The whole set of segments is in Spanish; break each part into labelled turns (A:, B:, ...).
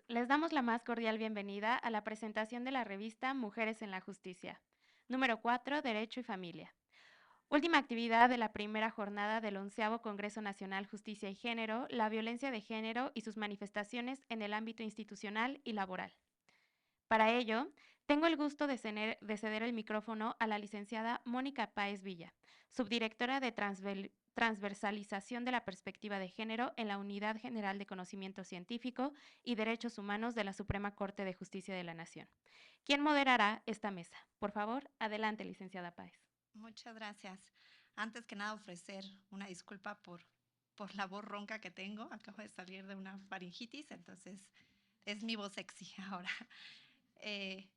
A: Les damos la más cordial bienvenida a la presentación de la revista Mujeres en la Justicia. Número 4, Derecho y Familia. Última actividad de la primera jornada del 11º Congreso Nacional Justicia y Género, la violencia de género y sus manifestaciones en el ámbito institucional y laboral. Para ello, tengo el gusto de ceder el micrófono a la licenciada Mónica Páez Villa, subdirectora de Transversalización de la Perspectiva de Género en la Unidad General de Conocimiento Científico y Derechos Humanos de la Suprema Corte de Justicia de la Nación, quien moderará esta mesa. Por favor, adelante, licenciada Páez.
B: Muchas gracias. Antes que nada, ofrecer una disculpa por la voz ronca que tengo. Acabo de salir de una faringitis, entonces es mi voz sexy ahora. Eh,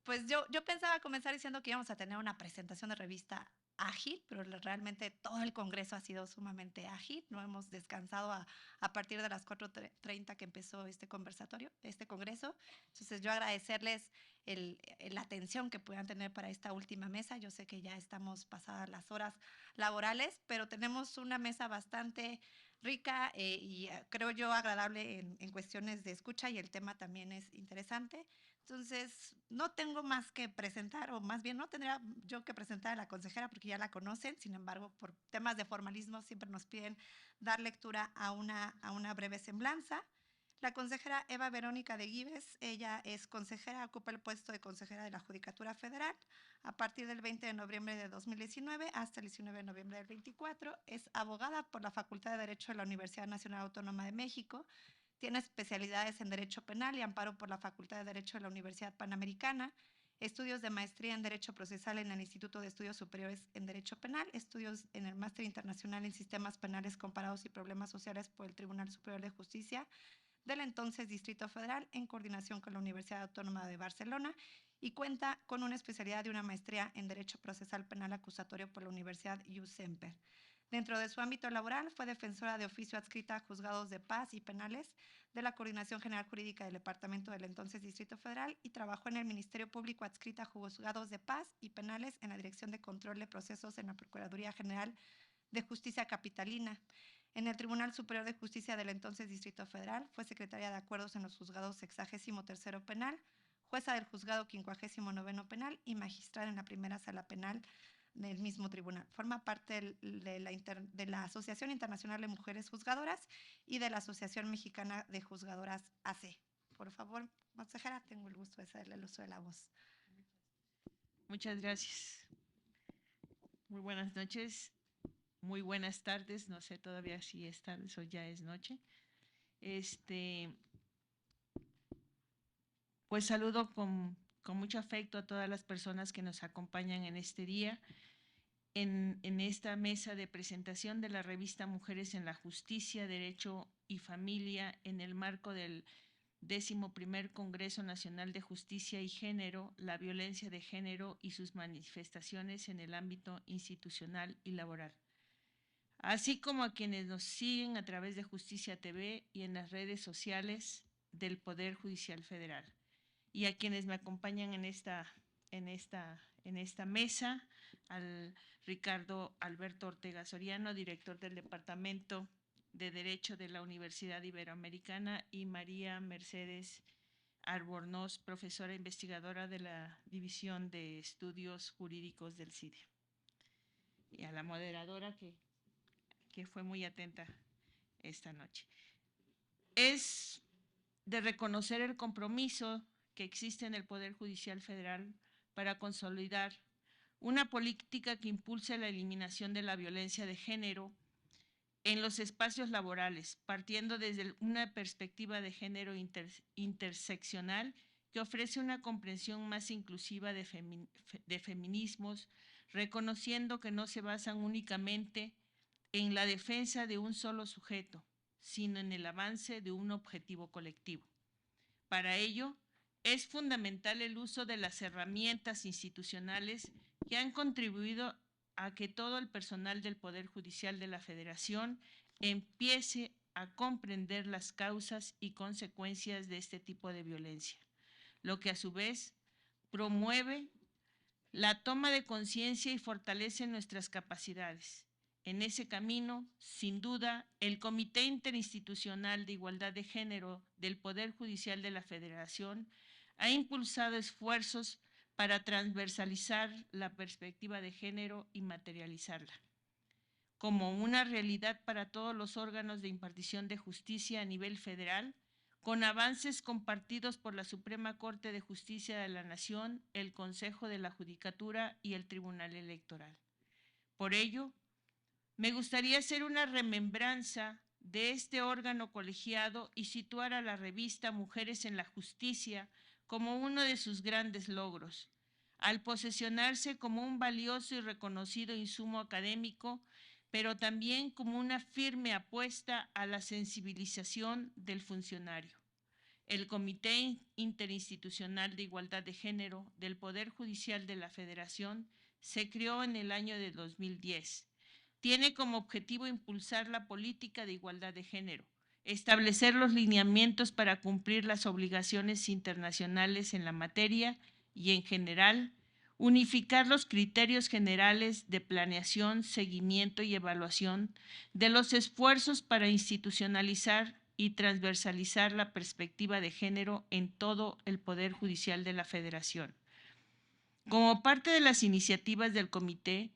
B: pues yo pensaba comenzar diciendo que íbamos a tener una presentación de revista ágil, pero realmente todo el Congreso ha sido sumamente ágil. No hemos descansado a partir de las 4:30 que empezó este conversatorio, este Congreso. Entonces yo agradecerles la atención que puedan tener para esta última mesa. Yo sé que ya estamos pasadas las horas laborales, pero tenemos una mesa bastante rica y creo yo agradable en cuestiones de escucha, y el tema también es interesante. Entonces, no tengo más que presentar, o más bien no tendría yo que presentar a la consejera porque ya la conocen. Sin embargo, por temas de formalismo siempre nos piden dar lectura a una breve semblanza. La consejera Eva Verónica de Gives, ella es consejera, ocupa el puesto de consejera de la Judicatura Federal a partir del 20 de noviembre de 2019 hasta el 19 de noviembre del 24. Es abogada por la Facultad de Derecho de la Universidad Nacional Autónoma de México. Tiene especialidades en Derecho Penal y amparo por la Facultad de Derecho de la Universidad Panamericana, estudios de maestría en Derecho Procesal en el Instituto de Estudios Superiores en Derecho Penal, estudios en el Máster Internacional en Sistemas Penales Comparados y Problemas Sociales por el Tribunal Superior de Justicia del entonces Distrito Federal, en coordinación con la Universidad Autónoma de Barcelona, y cuenta con una especialidad de una maestría en Derecho Procesal Penal Acusatorio por la Universidad U Semper. Dentro de su ámbito laboral, fue defensora de oficio adscrita a juzgados de paz y penales de la Coordinación General Jurídica del Departamento del entonces Distrito Federal, y trabajó en el Ministerio Público adscrita a juzgados de paz y penales en la Dirección de Control de Procesos en la Procuraduría General de Justicia Capitalina. En el Tribunal Superior de Justicia del entonces Distrito Federal fue secretaria de acuerdos en los juzgados 63º Penal, jueza del juzgado 59º Penal y magistrada en la primera sala penal del mismo tribunal. Forma parte de la Asociación Internacional de Mujeres Juzgadoras y de la Asociación Mexicana de Juzgadoras AC. Por favor, consejera, tengo el gusto de cederle el uso de la voz.
C: Muchas gracias. Muy buenas noches, muy buenas tardes, no sé todavía si es tarde o ya es noche. Pues saludo con mucho afecto a todas las personas que nos acompañan en este día, en esta mesa de presentación de la revista Mujeres en la Justicia, Derecho y Familia, en el marco del 11º Congreso Nacional de Justicia y Género, la violencia de género y sus manifestaciones en el ámbito institucional y laboral. Así como a quienes nos siguen a través de Justicia TV y en las redes sociales del Poder Judicial Federal, y a quienes me acompañan en esta mesa, al Ricardo Alberto Ortega Soriano, director del Departamento de Derecho de la Universidad Iberoamericana, y María Mercedes Albornoz, profesora investigadora de la División de Estudios Jurídicos del CIDE. Y a la moderadora que fue muy atenta esta noche. Es de reconocer el compromiso que existe en el Poder Judicial Federal para consolidar una política que impulse la eliminación de la violencia de género en los espacios laborales, partiendo desde una perspectiva de género interseccional que ofrece una comprensión más inclusiva de feminismos, reconociendo que no se basan únicamente en la defensa de un solo sujeto, sino en el avance de un objetivo colectivo. Para ello, es fundamental el uso de las herramientas institucionales que han contribuido a que todo el personal del Poder Judicial de la Federación empiece a comprender las causas y consecuencias de este tipo de violencia, lo que a su vez promueve la toma de conciencia y fortalece nuestras capacidades, En ese camino, sin duda, el Comité Interinstitucional de Igualdad de Género del Poder Judicial de la Federación ha impulsado esfuerzos para transversalizar la perspectiva de género y materializarla como una realidad para todos los órganos de impartición de justicia a nivel federal, con avances compartidos por la Suprema Corte de Justicia de la Nación, el Consejo de la Judicatura y el Tribunal Electoral. Por ello, me gustaría hacer una remembranza de este órgano colegiado y situar a la revista Mujeres en la Justicia como uno de sus grandes logros, al posesionarse como un valioso y reconocido insumo académico, pero también como una firme apuesta a la sensibilización del funcionario. El Comité Interinstitucional de Igualdad de Género del Poder Judicial de la Federación se creó en el año de 2010. Tiene como objetivo impulsar la política de igualdad de género, establecer los lineamientos para cumplir las obligaciones internacionales en la materia y, en general, unificar los criterios generales de planeación, seguimiento y evaluación de los esfuerzos para institucionalizar y transversalizar la perspectiva de género en todo el Poder Judicial de la Federación. Como parte de las iniciativas del comité,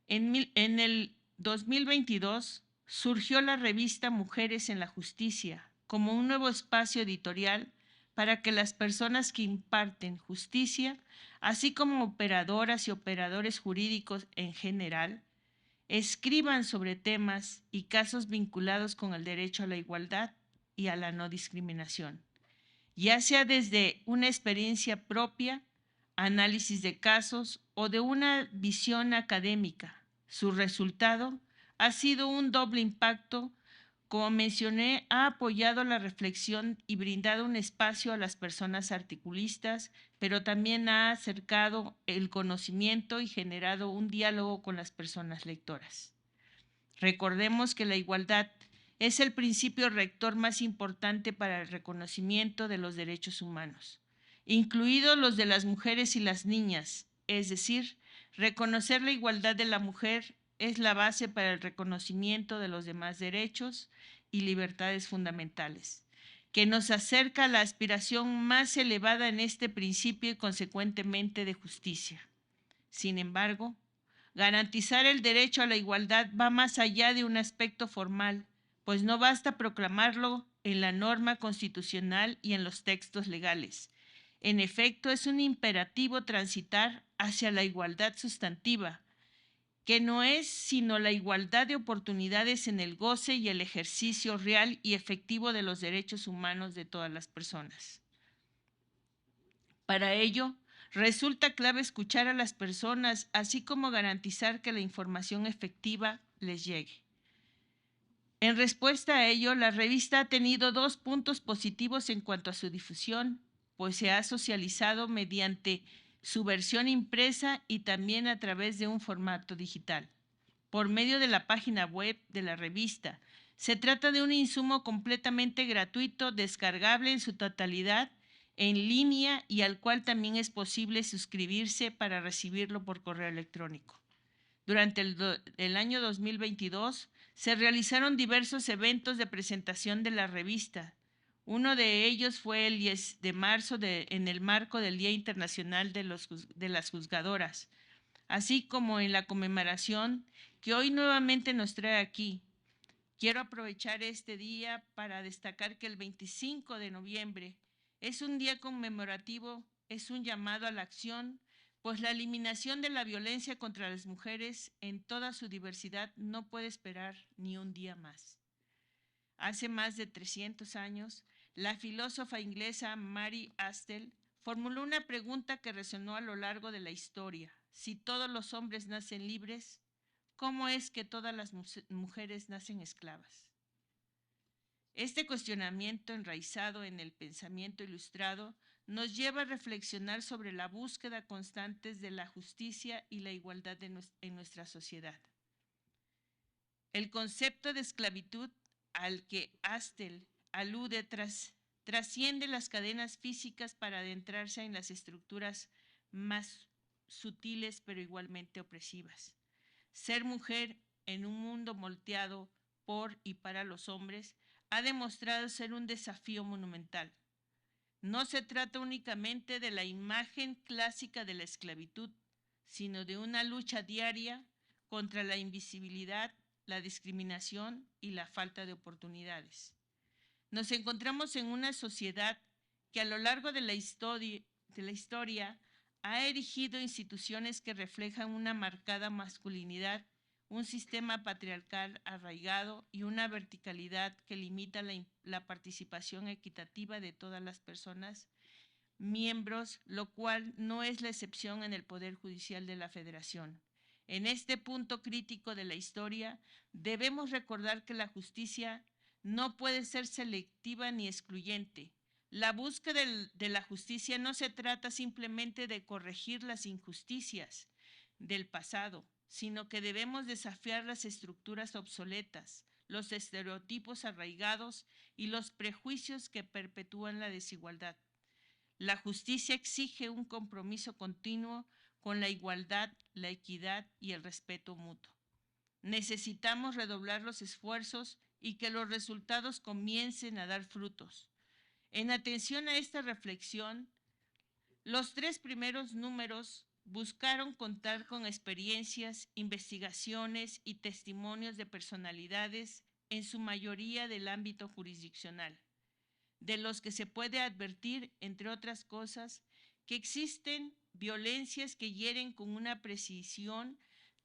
C: en el 2022 surgió la revista Mujeres en la Justicia como un nuevo espacio editorial para que las personas que imparten justicia, así como operadoras y operadores jurídicos en general, escriban sobre temas y casos vinculados con el derecho a la igualdad y a la no discriminación, ya sea desde una experiencia propia, análisis de casos o de una visión académica. Su resultado ha sido un doble impacto. Como mencioné, ha apoyado la reflexión y brindado un espacio a las personas articulistas, pero también ha acercado el conocimiento y generado un diálogo con las personas lectoras. Recordemos que la igualdad es el principio rector más importante para el reconocimiento de los derechos humanos, incluidos los de las mujeres y las niñas, es decir, reconocer la igualdad de la mujer es la base para el reconocimiento de los demás derechos y libertades fundamentales, que nos acerca a la aspiración más elevada en este principio y consecuentemente de justicia. Sin embargo, garantizar el derecho a la igualdad va más allá de un aspecto formal, pues no basta proclamarlo en la norma constitucional y en los textos legales. En efecto, es un imperativo transitar hacia la igualdad sustantiva, que no es sino la igualdad de oportunidades en el goce y el ejercicio real y efectivo de los derechos humanos de todas las personas. Para ello, resulta clave escuchar a las personas, así como garantizar que la información efectiva les llegue. En respuesta a ello, la revista ha tenido 2 puntos positivos en cuanto a su difusión, pues se ha socializado mediante su versión impresa y también a través de un formato digital, por medio de la página web de la revista. Se trata de un insumo completamente gratuito, descargable en su totalidad, en línea y al cual también es posible suscribirse para recibirlo por correo electrónico. Durante el año 2022 se realizaron diversos eventos de presentación de la revista. Uno de ellos fue el 10 de marzo en el marco del Día Internacional de las Juzgadoras, así como en la conmemoración que hoy nuevamente nos trae aquí. Quiero aprovechar este día para destacar que el 25 de noviembre es un día conmemorativo, es un llamado a la acción, pues la eliminación de la violencia contra las mujeres en toda su diversidad no puede esperar ni un día más. Hace más de 300 años, la filósofa inglesa Mary Astell formuló una pregunta que resonó a lo largo de la historia. Si todos los hombres nacen libres, ¿cómo es que todas las mujeres nacen esclavas? Este cuestionamiento enraizado en el pensamiento ilustrado nos lleva a reflexionar sobre la búsqueda constante de la justicia y la igualdad en nuestra sociedad. El concepto de esclavitud al que Astell alude trasciende las cadenas físicas para adentrarse en las estructuras más sutiles pero igualmente opresivas. Ser mujer en un mundo moldeado por y para los hombres, ha demostrado ser un desafío monumental. No se trata únicamente de la imagen clásica de la esclavitud, sino de una lucha diaria contra la invisibilidad, la discriminación y la falta de oportunidades. Nos encontramos en una sociedad que a lo largo de la historia ha erigido instituciones que reflejan una marcada masculinidad, un sistema patriarcal arraigado y una verticalidad que limita la participación equitativa de todas las personas miembros, lo cual no es la excepción en el Poder Judicial de la Federación. En este punto crítico de la historia, debemos recordar que la justicia no puede ser selectiva ni excluyente. La búsqueda de la justicia no se trata simplemente de corregir las injusticias del pasado, sino que debemos desafiar las estructuras obsoletas, los estereotipos arraigados y los prejuicios que perpetúan la desigualdad. La justicia exige un compromiso continuo con la igualdad, la equidad y el respeto mutuo. Necesitamos redoblar los esfuerzos y que los resultados comiencen a dar frutos. En atención a esta reflexión, los 3 primeros números buscaron contar con experiencias, investigaciones y testimonios de personalidades, en su mayoría del ámbito jurisdiccional, de los que se puede advertir, entre otras cosas, que existen violencias que hieren con una precisión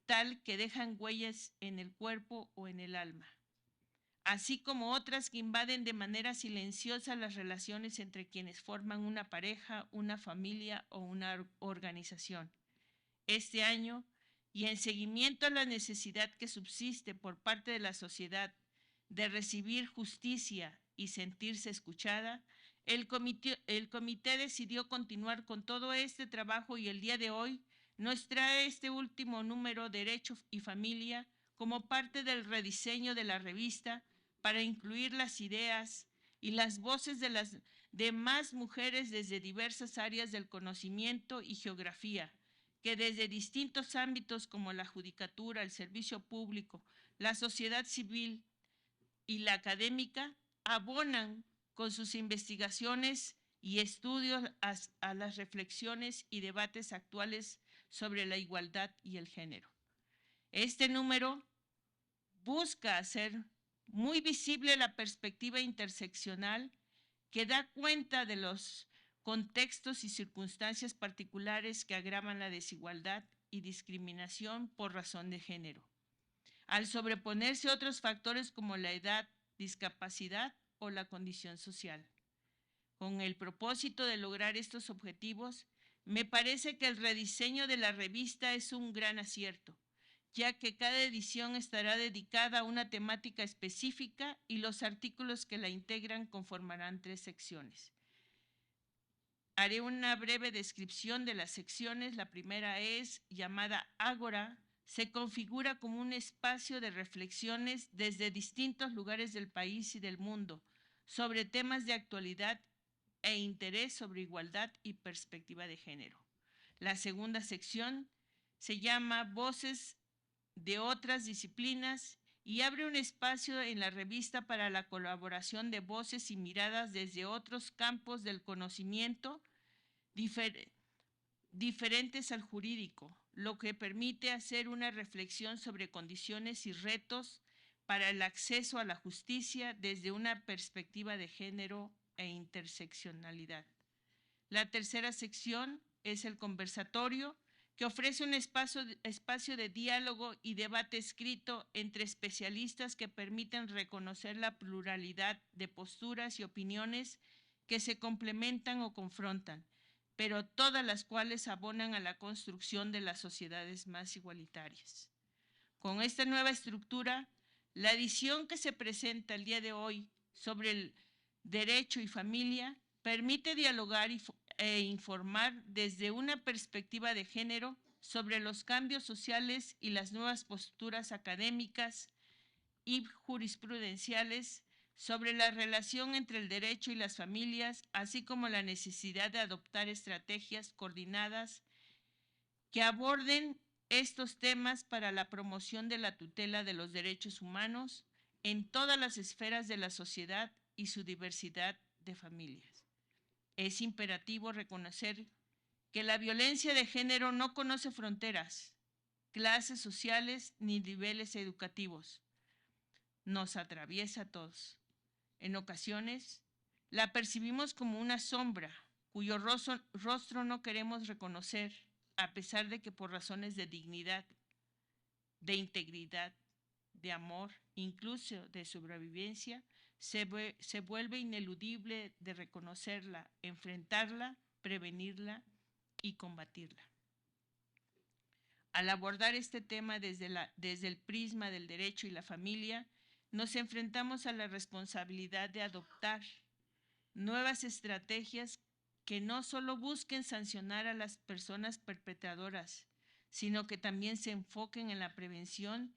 C: tal que dejan huellas en el cuerpo o en el alma, así como otras que invaden de manera silenciosa las relaciones entre quienes forman una pareja, una familia o una organización. Este año, y en seguimiento a la necesidad que subsiste por parte de la sociedad de recibir justicia y sentirse escuchada, el comité decidió continuar con todo este trabajo y el día de hoy nos trae este último número, Derecho y Familia, como parte del rediseño de la revista para incluir las ideas y las voces de las demás mujeres desde diversas áreas del conocimiento y geografía, que desde distintos ámbitos como la judicatura, el servicio público, la sociedad civil y la académica abonan con sus investigaciones y estudios a las reflexiones y debates actuales sobre la igualdad y el género. Este número busca hacer muy visible la perspectiva interseccional que da cuenta de los contextos y circunstancias particulares que agravan la desigualdad y discriminación por razón de género, al sobreponerse otros factores como la edad, discapacidad o la condición social. Con el propósito de lograr estos objetivos, me parece que el rediseño de la revista es un gran acierto, ya que cada edición estará dedicada a una temática específica y los artículos que la integran conformarán 3 secciones. Haré una breve descripción de las secciones. La primera es llamada Ágora. Se configura como un espacio de reflexiones desde distintos lugares del país y del mundo sobre temas de actualidad e interés sobre igualdad y perspectiva de género. La segunda sección se llama Voces de otras disciplinas y abre un espacio en la revista para la colaboración de voces y miradas desde otros campos del conocimiento diferentes al jurídico, lo que permite hacer una reflexión sobre condiciones y retos para el acceso a la justicia desde una perspectiva de género e interseccionalidad. La tercera sección es el conversatorio, que ofrece un espacio de diálogo y debate escrito entre especialistas que permiten reconocer la pluralidad de posturas y opiniones que se complementan o confrontan, pero todas las cuales abonan a la construcción de las sociedades más igualitarias. Con esta nueva estructura, la edición que se presenta el día de hoy sobre el derecho y familia permite dialogar e informar desde una perspectiva de género sobre los cambios sociales y las nuevas posturas académicas y jurisprudenciales sobre la relación entre el derecho y las familias, así como la necesidad de adoptar estrategias coordinadas que aborden estos temas para la promoción de la tutela de los derechos humanos en todas las esferas de la sociedad y su diversidad de familias. Es imperativo reconocer que la violencia de género no conoce fronteras, clases sociales ni niveles educativos. Nos atraviesa a todos. En ocasiones, la percibimos como una sombra cuyo rostro no queremos reconocer, a pesar de que por razones de dignidad, de integridad, de amor, incluso de sobrevivencia, se vuelve ineludible de reconocerla, enfrentarla, prevenirla y combatirla. Al abordar este tema desde el prisma del derecho y la familia, nos enfrentamos a la responsabilidad de adoptar nuevas estrategias que no solo busquen sancionar a las personas perpetradoras, sino que también se enfoquen en la prevención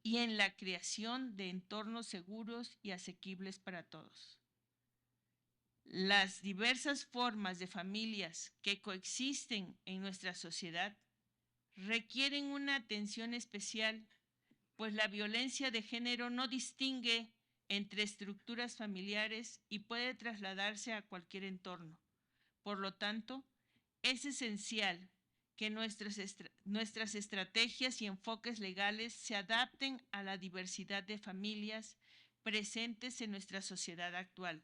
C: y en la creación de entornos seguros y asequibles para todos. Las diversas formas de familias que coexisten en nuestra sociedad requieren una atención especial, pues la violencia de género no distingue entre estructuras familiares y puede trasladarse a cualquier entorno. Por lo tanto, es esencial que nuestras estrategias y enfoques legales se adapten a la diversidad de familias presentes en nuestra sociedad actual.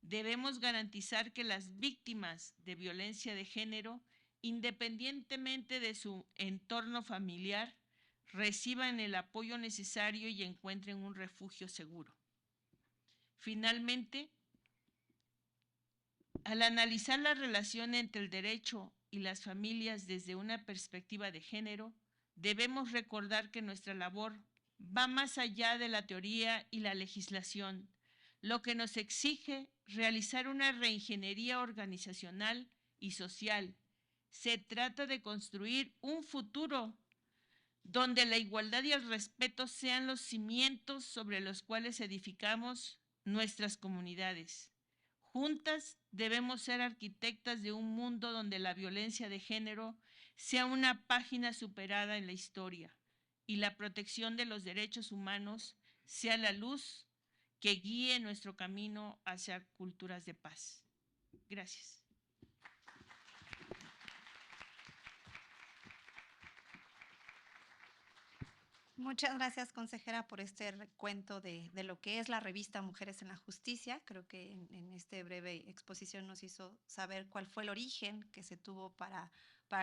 C: Debemos garantizar que las víctimas de violencia de género, independientemente de su entorno familiar, reciban el apoyo necesario y encuentren un refugio seguro. Finalmente, al analizar la relación entre el derecho y las familias desde una perspectiva de género, debemos recordar que nuestra labor va más allá de la teoría y la legislación, lo que nos exige realizar una reingeniería organizacional y social. Se trata de construir un futuro donde la igualdad y el respeto sean los cimientos sobre los cuales edificamos nuestras comunidades. Juntas debemos ser arquitectas de un mundo donde la violencia de género sea una página superada en la historia y la protección de los derechos humanos sea la luz que guíe nuestro camino hacia culturas de paz. Gracias.
B: Muchas gracias, consejera, por este recuento de lo que es la revista Mujeres en la Justicia. Creo que en esta breve exposición nos hizo saber cuál fue el origen que se tuvo para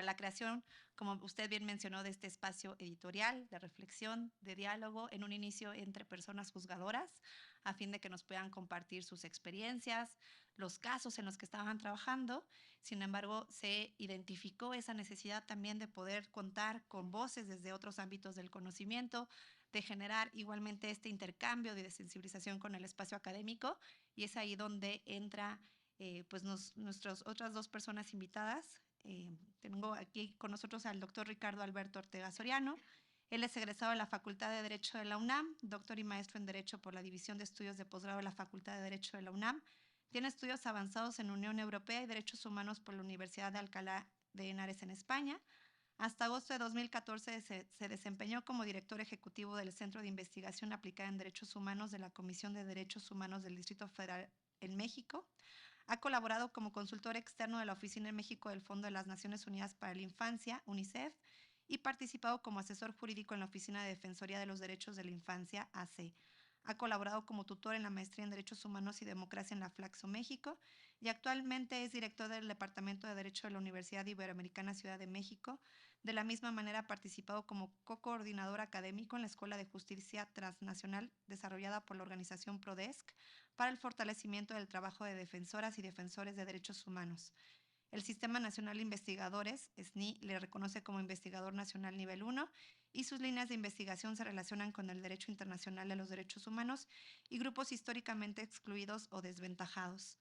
B: la creación, como usted bien mencionó, de este espacio editorial, de reflexión, de diálogo, en un inicio entre personas juzgadoras, a fin de que nos puedan compartir sus experiencias, los casos en los que estaban trabajando. Sin embargo, se identificó esa necesidad también de poder contar con voces desde otros ámbitos del conocimiento, de generar igualmente este intercambio de sensibilización con el espacio académico, y es ahí donde entra pues nuestras otras dos personas invitadas. Tengo aquí con nosotros al doctor Ricardo Alberto Ortega Soriano. Él es egresado de la Facultad de Derecho de la UNAM, doctor y maestro en Derecho por la División de Estudios de Posgrado de la Facultad de Derecho de la UNAM. Tiene estudios avanzados en Unión Europea y Derechos Humanos por la Universidad de Alcalá de Henares en España. Hasta agosto de 2014 se desempeñó como director ejecutivo del Centro de Investigación Aplicada en Derechos Humanos de la Comisión de Derechos Humanos del Distrito Federal en México. Ha colaborado como consultor externo de la Oficina en México del Fondo de las Naciones Unidas para la Infancia, UNICEF, y participado como asesor jurídico en la Oficina de Defensoría de los Derechos de la Infancia, AC. Ha colaborado como tutor en la maestría en Derechos Humanos y Democracia en la Flaxo, México, y actualmente es director del Departamento de Derecho de la Universidad Iberoamericana Ciudad de México. De la misma manera ha participado como co-coordinador académico en la Escuela de Justicia Transnacional desarrollada por la organización PRODESC para el fortalecimiento del trabajo de defensoras y defensores de derechos humanos. El Sistema Nacional de Investigadores, SNI, le reconoce como investigador nacional nivel 1 y sus líneas de investigación se relacionan con el derecho internacional de los derechos humanos y grupos históricamente excluidos o desventajados,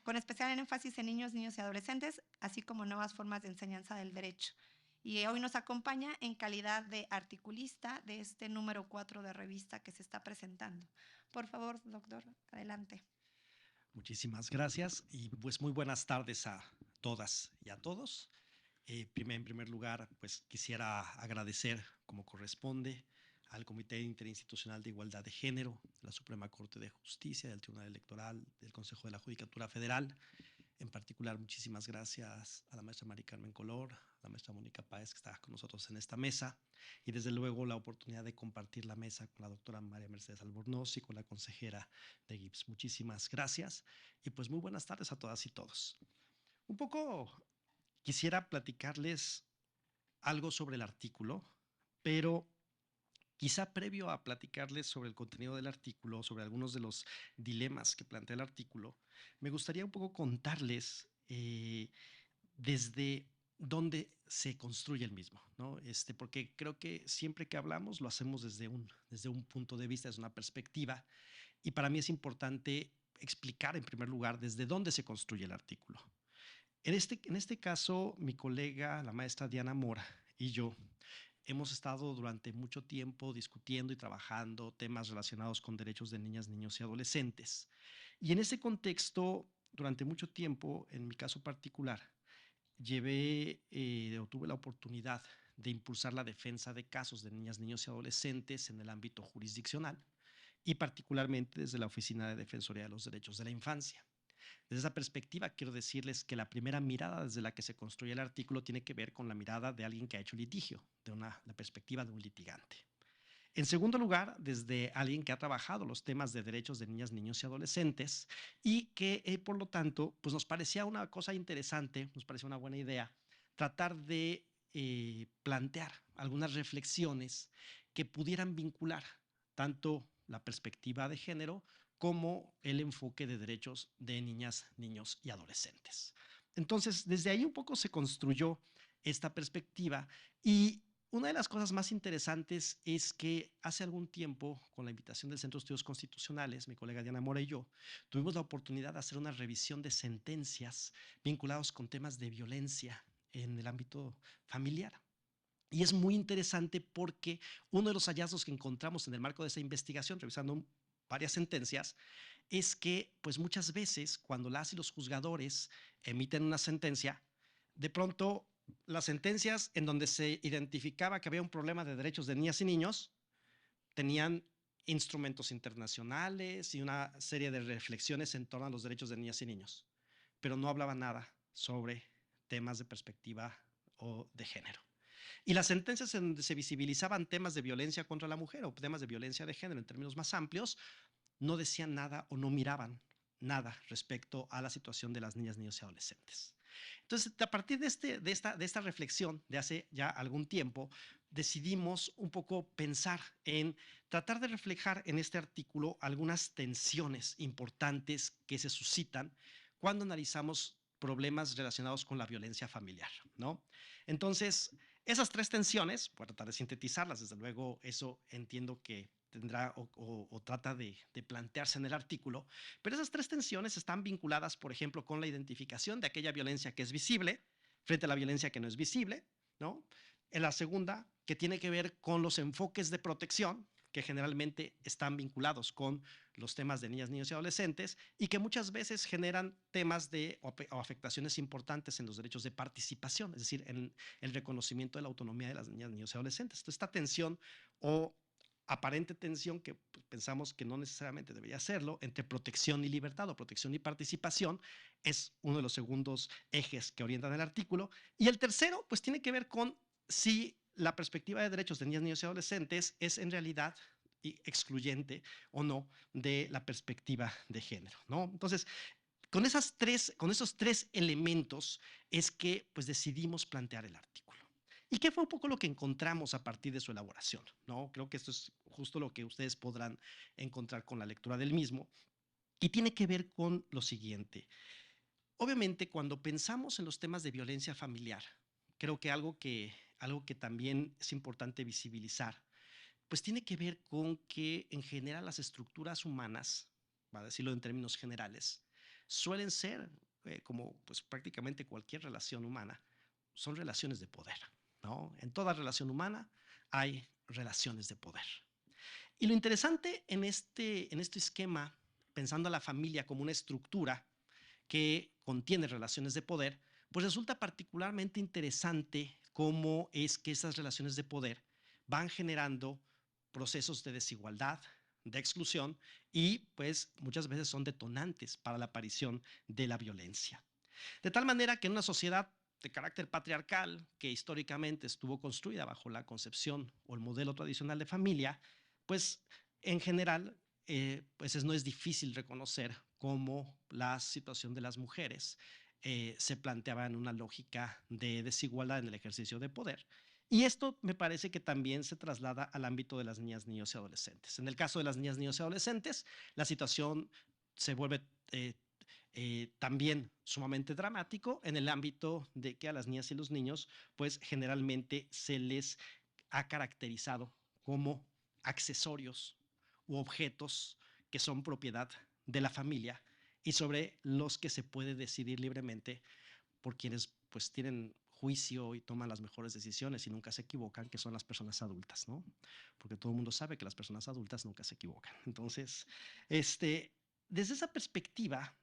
B: con especial énfasis en niños y adolescentes, así como nuevas formas de enseñanza del derecho. Y hoy nos acompaña en calidad de articulista de este número 4 de revista que se está presentando. Por favor, doctor, adelante.
D: Muchísimas gracias y pues muy buenas tardes a todas y a todos. En primer lugar, pues quisiera agradecer, como corresponde, al Comité Interinstitucional de Igualdad de Género, de la Suprema Corte de Justicia, del Tribunal Electoral, del Consejo de la Judicatura Federal. En particular, muchísimas gracias a la maestra Mari Carmen Color, a la maestra Mónica Páez, que está con nosotros en esta mesa, y desde luego la oportunidad de compartir la mesa con la doctora María Mercedes Albornoz y con la consejera de GIBS. Muchísimas gracias y pues muy buenas tardes a todas y todos. Un poco quisiera platicarles algo sobre el artículo, pero quizá previo a platicarles sobre el contenido del artículo, sobre algunos de los dilemas que plantea el artículo, me gustaría un poco contarles desde dónde se construye el mismo, ¿no? Porque creo que siempre que hablamos lo hacemos desde un punto de vista, desde una perspectiva, y para mí es importante explicar en primer lugar desde dónde se construye el artículo. En este caso, mi colega, la maestra Diana Mora, y yo hemos estado durante mucho tiempo discutiendo y trabajando temas relacionados con derechos de niñas, niños y adolescentes. Y en ese contexto, durante mucho tiempo, en mi caso particular, tuve la oportunidad de impulsar la defensa de casos de niñas, niños y adolescentes en el ámbito jurisdiccional y particularmente desde la Oficina de Defensoría de los Derechos de la Infancia. Desde esa perspectiva, quiero decirles que la primera mirada desde la que se construye el artículo tiene que ver con la mirada de alguien que ha hecho litigio, la perspectiva de un litigante. En segundo lugar, desde alguien que ha trabajado los temas de derechos de niñas, niños y adolescentes y que, por lo tanto, pues nos parecía una cosa interesante, nos parecía una buena idea tratar de plantear algunas reflexiones que pudieran vincular tanto la perspectiva de género como el enfoque de derechos de niñas, niños y adolescentes. Entonces, desde ahí un poco se construyó esta perspectiva y una de las cosas más interesantes es que hace algún tiempo, con la invitación del Centro de Estudios Constitucionales, mi colega Diana Mora y yo, tuvimos la oportunidad de hacer una revisión de sentencias vinculados con temas de violencia en el ámbito familiar. Y es muy interesante porque uno de los hallazgos que encontramos en el marco de esa investigación, revisando varias sentencias, es que pues muchas veces cuando las y los juzgadores emiten una sentencia, de pronto las sentencias en donde se identificaba que había un problema de derechos de niñas y niños tenían instrumentos internacionales y una serie de reflexiones en torno a los derechos de niñas y niños, pero no hablaba nada sobre temas de perspectiva o de género. Y las sentencias en donde se visibilizaban temas de violencia contra la mujer o temas de violencia de género en términos más amplios, no decían nada o no miraban nada respecto a la situación de las niñas, niños y adolescentes. Entonces, a partir de esta reflexión de hace ya algún tiempo, decidimos un poco pensar en tratar de reflejar en este artículo algunas tensiones importantes que se suscitan cuando analizamos problemas relacionados con la violencia familiar, ¿no? Entonces, esas tres tensiones, voy a tratar de sintetizarlas, desde luego eso entiendo que tendrá o trata de plantearse en el artículo, pero esas tres tensiones están vinculadas, por ejemplo, con la identificación de aquella violencia que es visible frente a la violencia que no es visible, ¿no? En la segunda, que tiene que ver con los enfoques de protección, que generalmente están vinculados con los temas de niñas, niños y adolescentes y que muchas veces generan temas o afectaciones importantes en los derechos de participación, es decir, en el reconocimiento de la autonomía de las niñas, niños y adolescentes. Entonces, esta tensión o aparente tensión que pensamos que no necesariamente debería serlo entre protección y libertad o protección y participación es uno de los segundos ejes que orientan el artículo. Y el tercero, pues tiene que ver con si la perspectiva de derechos de niñas, niños y adolescentes es en realidad excluyente o no de la perspectiva de género, ¿no? Entonces, con esos tres elementos es que pues decidimos plantear el artículo. ¿Y qué fue un poco lo que encontramos a partir de su elaboración? ¿No? Creo que esto es justo lo que ustedes podrán encontrar con la lectura del mismo. Y tiene que ver con lo siguiente. Obviamente, cuando pensamos en los temas de violencia familiar, creo que algo que también es importante visibilizar, pues tiene que ver con que en general las estructuras humanas, para decirlo en términos generales, suelen ser, como pues prácticamente cualquier relación humana, son relaciones de poder, ¿no? En toda relación humana hay relaciones de poder. Y lo interesante en este esquema, pensando a la familia como una estructura que contiene relaciones de poder, pues resulta particularmente interesante cómo es que estas relaciones de poder van generando procesos de desigualdad, de exclusión y pues muchas veces son detonantes para la aparición de la violencia. De tal manera que en una sociedad de carácter patriarcal que históricamente estuvo construida bajo la concepción o el modelo tradicional de familia, pues en general pues no es difícil reconocer cómo la situación de las mujeres se planteaba en una lógica de desigualdad en el ejercicio de poder. Y esto me parece que también se traslada al ámbito de las niñas, niños y adolescentes. En el caso de las niñas, niños y adolescentes, la situación se vuelve también sumamente dramático en el ámbito de que a las niñas y los niños, pues generalmente se les ha caracterizado como accesorios u objetos que son propiedad de la familia y sobre los que se puede decidir libremente por quienes pues tienen juicio y toman las mejores decisiones y nunca se equivocan, que son las personas adultas, ¿no? Porque todo el mundo sabe que las personas adultas nunca se equivocan. Entonces, desde esa perspectiva,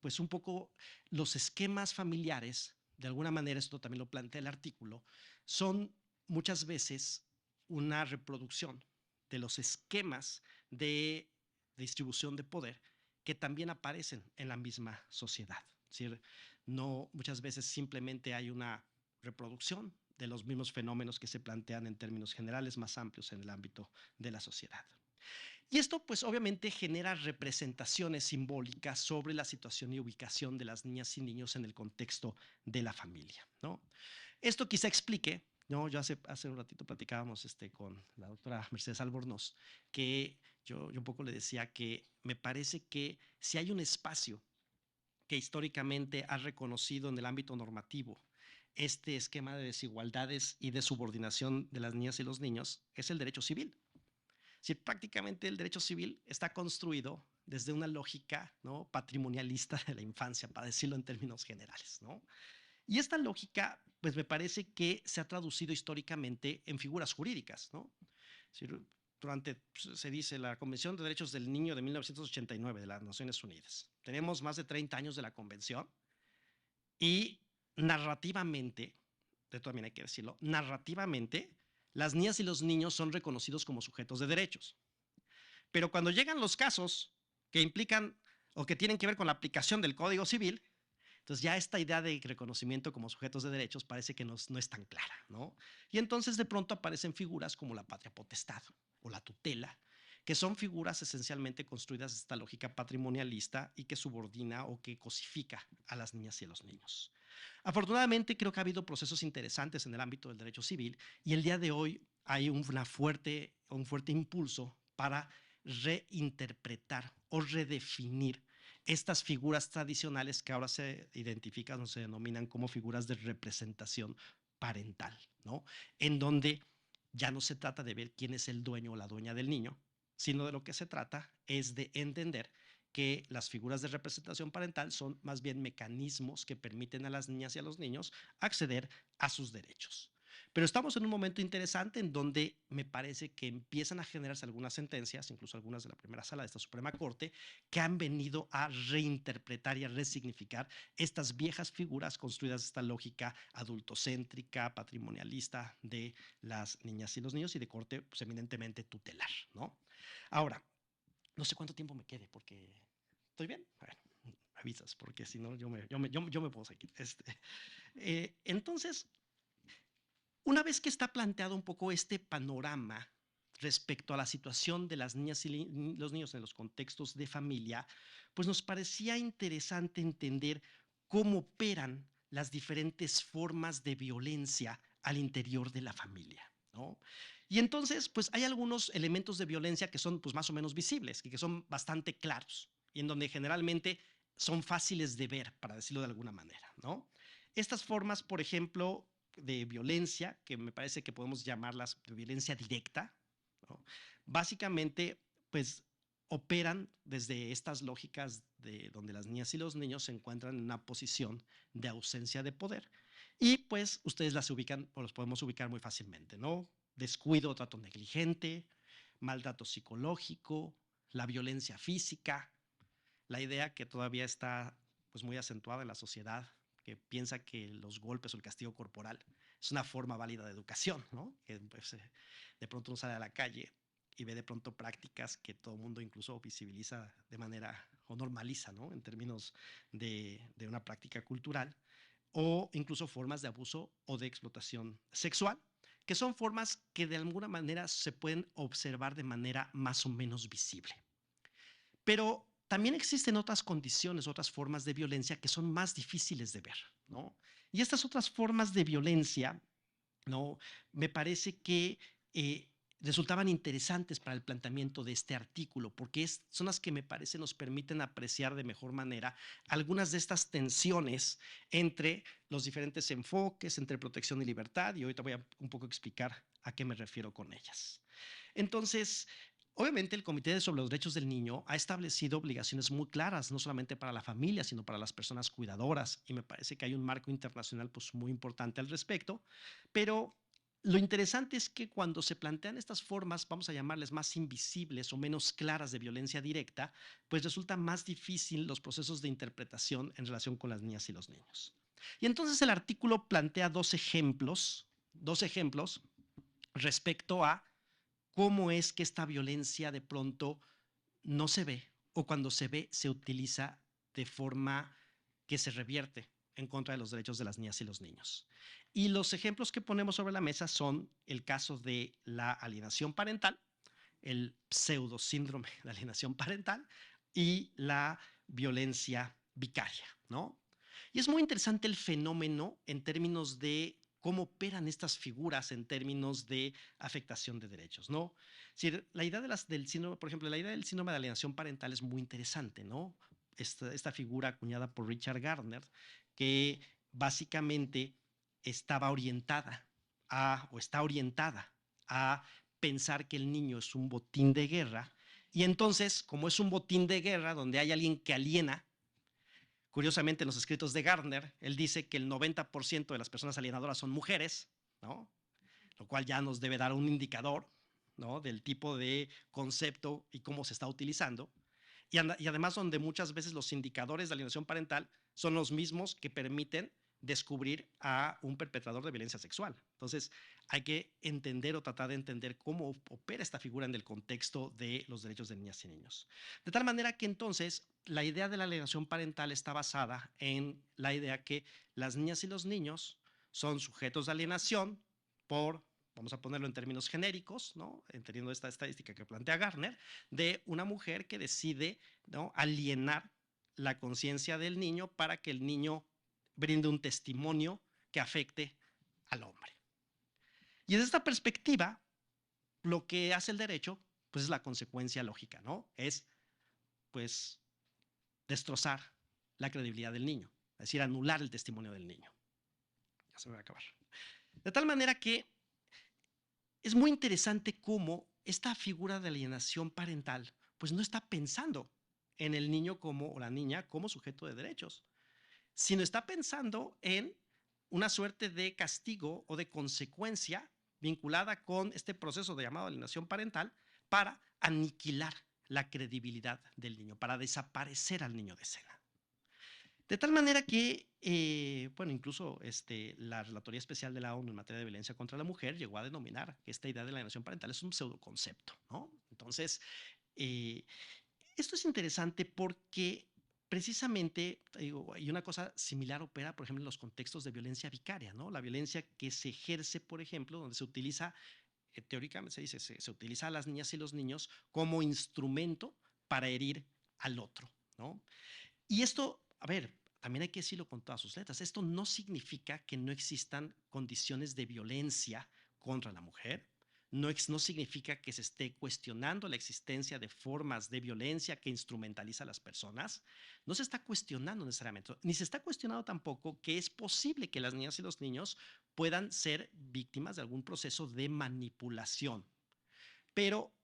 D: pues un poco los esquemas familiares, de alguna manera esto también lo plantea el artículo, son muchas veces una reproducción de los esquemas de distribución de poder que también aparecen en la misma sociedad. Es decir, no muchas veces simplemente hay una reproducción de los mismos fenómenos que se plantean en términos generales más amplios en el ámbito de la sociedad. Y esto pues obviamente genera representaciones simbólicas sobre la situación y ubicación de las niñas y niños en el contexto de la familia, ¿no? Esto quizá explique, ¿no? Yo hace un ratito platicábamos con la doctora Mercedes Albornoz, que yo un poco le decía que me parece que si hay un espacio que históricamente ha reconocido en el ámbito normativo este esquema de desigualdades y de subordinación de las niñas y los niños, es el derecho civil. Si prácticamente el derecho civil está construido desde una lógica, ¿no?, patrimonialista de la infancia, para decirlo en términos generales, ¿no? Y esta lógica, pues me parece que se ha traducido históricamente en figuras jurídicas, ¿no? Es decir, durante, pues, se dice, la Convención de Derechos del Niño de 1989 de las Naciones Unidas. Tenemos más de 30 años de la Convención y narrativamente, de también hay que decirlo, narrativamente, las niñas y los niños son reconocidos como sujetos de derechos. Pero cuando llegan los casos que implican o que tienen que ver con la aplicación del Código Civil, entonces ya esta idea de reconocimiento como sujetos de derechos parece que no es tan clara, ¿no? Y entonces de pronto aparecen figuras como la patria potestad o la tutela, que son figuras esencialmente construidas de esta lógica patrimonialista y que subordina o que cosifica a las niñas y a los niños. Afortunadamente creo que ha habido procesos interesantes en el ámbito del derecho civil y el día de hoy hay un fuerte impulso para reinterpretar o redefinir estas figuras tradicionales que ahora se identifican o se denominan como figuras de representación parental, ¿no? En donde ya no se trata de ver quién es el dueño o la dueña del niño, sino de lo que se trata es de entender que las figuras de representación parental son más bien mecanismos que permiten a las niñas y a los niños acceder a sus derechos. Pero estamos en un momento interesante en donde me parece que empiezan a generarse algunas sentencias, incluso algunas de la primera sala de esta Suprema Corte, que han venido a reinterpretar y a resignificar estas viejas figuras construidas de esta lógica adultocéntrica, patrimonialista de las niñas y los niños y de corte pues, eminentemente tutelar, ¿no? Ahora, no sé cuánto tiempo me quede porque estoy bien. Bueno, avisas porque si no yo me puedo seguir. Entonces, una vez que está planteado un poco este panorama respecto a la situación de las niñas y los niños en los contextos de familia, pues nos parecía interesante entender cómo operan las diferentes formas de violencia al interior de la familia, ¿no? Y entonces, pues hay algunos elementos de violencia que son pues más o menos visibles, que son bastante claros y en donde generalmente son fáciles de ver, para decirlo de alguna manera, ¿no? Estas formas, por ejemplo, de violencia, que me parece que podemos llamarlas de violencia directa, ¿no? Básicamente, pues operan desde estas lógicas de donde las niñas y los niños se encuentran en una posición de ausencia de poder y pues ustedes las ubican o los podemos ubicar muy fácilmente, ¿no? Descuido o trato negligente, maltrato psicológico, la violencia física, la idea que todavía está pues muy acentuada en la sociedad que piensa que los golpes o el castigo corporal es una forma válida de educación, ¿no? Que pues, de pronto uno sale a la calle y ve de pronto prácticas que todo el mundo incluso visibiliza de manera o normaliza, ¿no? En términos de una práctica cultural, o incluso formas de abuso o de explotación sexual, que son formas que de alguna manera se pueden observar de manera más o menos visible. Pero también existen otras condiciones, otras formas de violencia que son más difíciles de ver, ¿no? Y estas otras formas de violencia, ¿no? Me parece que resultaban interesantes para el planteamiento de este artículo, porque son las que me parece nos permiten apreciar de mejor manera algunas de estas tensiones entre los diferentes enfoques, entre protección y libertad, y ahorita voy a un poco explicar a qué me refiero con ellas. Entonces, obviamente el Comité sobre los Derechos del Niño ha establecido obligaciones muy claras, no solamente para la familia, sino para las personas cuidadoras, y me parece que hay un marco internacional pues, muy importante al respecto, pero lo interesante es que cuando se plantean estas formas, vamos a llamarles más invisibles o menos claras de violencia directa, pues resulta más difícil los procesos de interpretación en relación con las niñas y los niños. Y entonces el artículo plantea dos ejemplos respecto a cómo es que esta violencia de pronto no se ve o cuando se ve se utiliza de forma que se revierte en contra de los derechos de las niñas y los niños. Y los ejemplos que ponemos sobre la mesa son el caso de la alienación parental, el pseudo síndrome de alienación parental y la violencia vicaria, ¿no? Y es muy interesante el fenómeno en términos de cómo operan estas figuras en términos de afectación de derechos, ¿no? Es decir, la idea del síndrome, por ejemplo, la idea del síndrome de alienación parental es muy interesante, ¿no? Esta figura acuñada por Richard Gardner, que básicamente estaba orientada o está orientada a pensar que el niño es un botín de guerra, y entonces, como es un botín de guerra donde hay alguien que aliena, curiosamente en los escritos de Gardner, él dice que el 90% de las personas alienadoras son mujeres, ¿no? Lo cual ya nos debe dar un indicador, ¿no? Del tipo de concepto y cómo se está utilizando. Y además donde muchas veces los indicadores de alienación parental son los mismos que permiten descubrir a un perpetrador de violencia sexual. Entonces, hay que entender o tratar de entender cómo opera esta figura en el contexto de los derechos de niñas y niños. De tal manera que entonces la idea de la alienación parental está basada en la idea que las niñas y los niños son sujetos de alienación por, vamos a ponerlo en términos genéricos, ¿no? Entendiendo esta estadística que plantea Gardner, de una mujer que decide, ¿no?, alienar la conciencia del niño para que el niño brinde un testimonio que afecte al hombre. Y desde esta perspectiva, lo que hace el derecho, pues es la consecuencia lógica, ¿no? Es, pues, destrozar la credibilidad del niño, es decir, anular el testimonio del niño. Ya se me va a acabar. De tal manera que es muy interesante cómo esta figura de alienación parental, pues no está pensando en el niño o la niña como sujeto de derechos, sino está pensando en una suerte de castigo o de consecuencia vinculada con este proceso de llamado alienación parental para aniquilar la credibilidad del niño, para desaparecer al niño de escena. De tal manera que, bueno, incluso la Relatoría Especial de la ONU en materia de violencia contra la mujer llegó a denominar que esta idea de la alienación parental es un pseudoconcepto, ¿no? Entonces, esto es interesante porque precisamente, y una cosa similar opera, por ejemplo, en los contextos de violencia vicaria, ¿no? La violencia que se ejerce, por ejemplo, donde se utiliza, teóricamente se dice, se utiliza a las niñas y los niños como instrumento para herir al otro, ¿no? Y esto, a ver, también hay que decirlo con todas sus letras, esto no significa que no existan condiciones de violencia contra la mujer, no significa que se esté cuestionando la existencia de formas de violencia que instrumentaliza a las personas, no se está cuestionando necesariamente, ni se está cuestionando tampoco que es posible que las niñas y los niños puedan ser víctimas de algún proceso de manipulación. Pero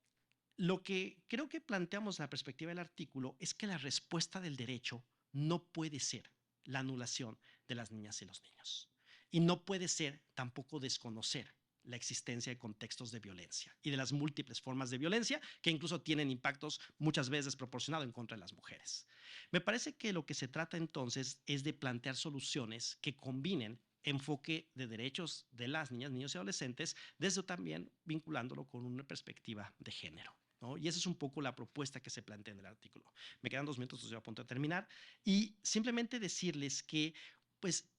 D: lo que creo que planteamos en la perspectiva del artículo es que la respuesta del derecho no puede ser la anulación de las niñas y los niños. Y no puede ser tampoco desconocer la existencia de contextos de violencia y de las múltiples formas de violencia que incluso tienen impactos muchas veces desproporcionados en contra de las mujeres. Me parece que lo que se trata entonces es de plantear soluciones que combinen enfoque de derechos de las niñas, niños y adolescentes, desde también vinculándolo con una perspectiva de género, ¿no? Y esa es un poco la propuesta que se plantea en el artículo. Me quedan 2 minutos, estoy a punto de terminar. Y simplemente decirles que, pues,